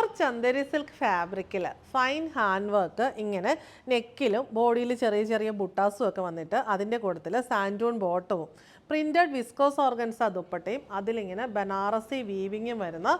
Pure Chanderi silk ഫാബ്രിക്കിൽ fine hand work ഇങ്ങനെ നെക്കിലും ബോഡിയിൽ ചെറിയ ചെറിയ ബുട്ടാസും ഒക്കെ വന്നിട്ട് അതിൻ്റെ കൂട്ടത്തിൽ സാൻഡൂൺ ബോട്ടവും പ്രിൻറ്റഡ് വിസ്കോസ് ഓർഗൻസ ദുപ്പട്ടയും അതിലിങ്ങനെ ബനാറസി വീവിങ്ങും വരുന്ന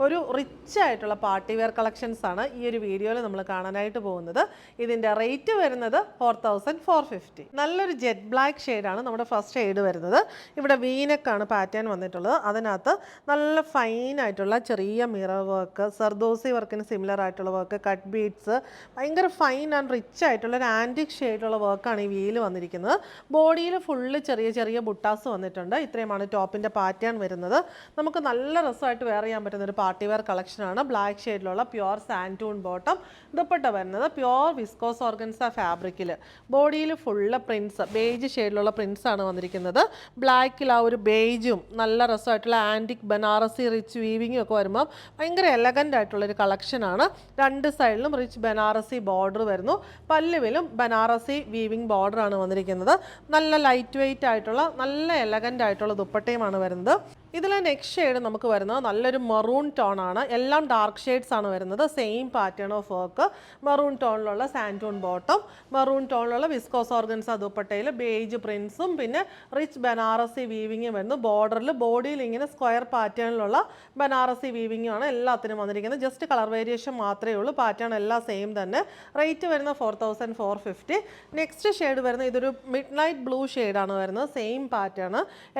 ഒരു റിച്ച് ആയിട്ടുള്ള പാർട്ടി വെയർ കളക്ഷൻസ് ആണ് ഈ ഒരു വീഡിയോയിൽ നമ്മൾ കാണാനായിട്ട് പോകുന്നത്. ഇതിൻ്റെ റേറ്റ് വരുന്നത് 4450. നല്ലൊരു ജെറ്റ് ബ്ലാക്ക് ഷെയ്ഡാണ് നമ്മുടെ ഫസ്റ്റ് ഷെയ്ഡ് വരുന്നത്. ഇവിടെ വീനക്കാണ് പാറ്റേൺ വന്നിട്ടുള്ളത്. അതിനകത്ത് നല്ല ഫൈൻ ആയിട്ടുള്ള ചെറിയ മിറർ വർക്ക്, സർദോസി വർക്കിന് സിമിലർ ആയിട്ടുള്ള വർക്ക്, കട്ട് ബീഡ്സ്, ഭയങ്കര ഫൈൻ ആൻഡ് റിച്ച് ആയിട്ടുള്ള ഒരു ആൻറ്റിക് ഷെയ്ഡുള്ള വർക്കാണ് ഈ വീല് വന്നിരിക്കുന്നത്. ബോഡിയിൽ ഫുള്ള് ചെറിയ ചെറിയ ബുട്ടാസ് വന്നിട്ടുണ്ട്. ഇത്രയുമാണ് ടോപ്പിൻ്റെ പാറ്റേൺ വരുന്നത്. നമുക്ക് നല്ല രസമായിട്ട് വെയർ ചെയ്യാൻ പറ്റുന്ന ഒരു പാർട്ടി വെയർ കളക്ഷനാണ്. ബ്ലാക്ക് ഷെയ്ഡിലുള്ള പ്യുവർ സാൻഡൂൺ ബോട്ടം, ദുപ്പട്ട വരുന്നത് പ്യുവർ വിസ്കോസ് ഓർഗൻസ ഫാബ്രിക്കിൽ, ബോഡിയിൽ ഫുള്ള് പ്രിൻസ്, ബേജ് ഷെയ്ഡിലുള്ള പ്രിൻസ് ആണ് വന്നിരിക്കുന്നത്. ബ്ലാക്കിൽ ആ ഒരു ബേജും നല്ല രസമായിട്ടുള്ള ആൻറ്റിക് ബനാറസി റിച്ച് വീവിങ്ങും ഒക്കെ വരുമ്പോൾ ഭയങ്കര എലഗൻ്റ് ആയിട്ടുള്ളൊരു കളക്ഷനാണ്. രണ്ട് സൈഡിലും റിച്ച് ബനാറസി ബോർഡർ വരുന്നു. പല്ലുവിലും ബനാറസി വീവിങ് ബോർഡറാണ് വന്നിരിക്കുന്നത്. നല്ല ലൈറ്റ് വെയ്റ്റ് ആയിട്ടുള്ള നല്ല എലഗൻ്റ് ആയിട്ടുള്ള ദുപ്പട്ടയുമാണ് വരുന്നത്. ഇതിലെ നെക്സ്റ്റ് ഷെയ്ഡ് നമുക്ക് വരുന്നത് നല്ലൊരു മെറൂൺ ടോൺ ആണ്. എല്ലാം ഡാർക്ക് ഷെയ്ഡ്സ് ആണ് വരുന്നത്. Same pattern of work, maroon ടോണിലുള്ള സാൻഡൂൺ ബോട്ടം, മെറൂൺ ടോണിലുള്ള വിസ്കോസ് ഓർഗൻസ ദുപ്പട്ടയിൽ ബേജ് പ്രിൻസും പിന്നെ റിച്ച് ബനാറസി വീവിങ്ങും വരുന്നു. ബോർഡറിൽ ബോഡിയിൽ ഇങ്ങനെ സ്ക്വയർ പാറ്റേണിലുള്ള ബനാറസി വീവിങ്ങും ആണ് എല്ലാത്തിനും വന്നിരിക്കുന്നത്. ജസ്റ്റ് കളർ വേരിയേഷൻ മാത്രമേ ഉള്ളൂ. പാറ്റേൺ എല്ലാം സെയിം തന്നെ. റേറ്റ് വരുന്ന 4450. നെക്സ്റ്റ് ഷെയ്ഡ് വരുന്നത് ഇതൊരു മിഡ് നൈറ്റ് ബ്ലൂ ഷെയ്ഡാണ് വരുന്നത്. സെയിം പാറ്റേൺ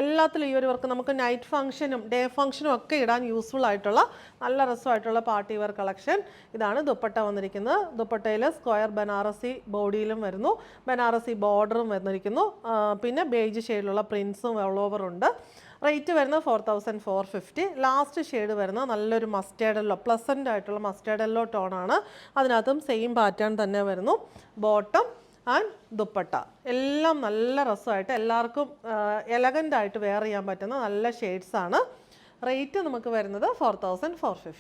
എല്ലാത്തിലും ഈ ഒരു വർക്ക് നമുക്ക് നൈറ്റ് ഫംഗ്ഷനും ഡേ ഫംഗ്ഷനും ഒക്കെ ഇടാൻ യൂസ്ഫുൾ ആയിട്ടുള്ള നല്ല രസമായിട്ടുള്ള പാർട്ടി വെയർ കളക്ഷൻ. ഇതാണ് ദുപ്പട്ട വന്നിരിക്കുന്നത്. ദുപ്പട്ടയിൽ സ്ക്വയർ ബനാറസി ബോഡിയിലും വരുന്നു, ബനാറസി ബോർഡറും വന്നിരിക്കുന്നു. പിന്നെ ബേജ് ഷെയ്ഡിലുള്ള പ്രിൻസും ഓൾ ഓവർ ഉണ്ട്. റേറ്റ് വരുന്നത് 4450. ലാസ്റ്റ് ഷെയ്ഡ് വരുന്നത് നല്ലൊരു മസ്റ്റേർഡ് യെല്ലോ, പ്ലസൻ്റ് ആയിട്ടുള്ള മസ്റ്റേർഡ് യെല്ലോ ടോണാണ്. അതിനകത്തും സെയിം പാറ്റേൺ തന്നെ വരുന്നു. ബോട്ടം ആൻഡ് ദുപ്പട്ട എല്ലാം നല്ല രസമായിട്ട് എല്ലാവർക്കും എലഗൻ്റ് ആയിട്ട് വെയർ ചെയ്യാൻ പറ്റുന്ന നല്ല ഷെയ്ഡ്സാണ്. റേറ്റ് നമുക്ക് വരുന്നത് 4450.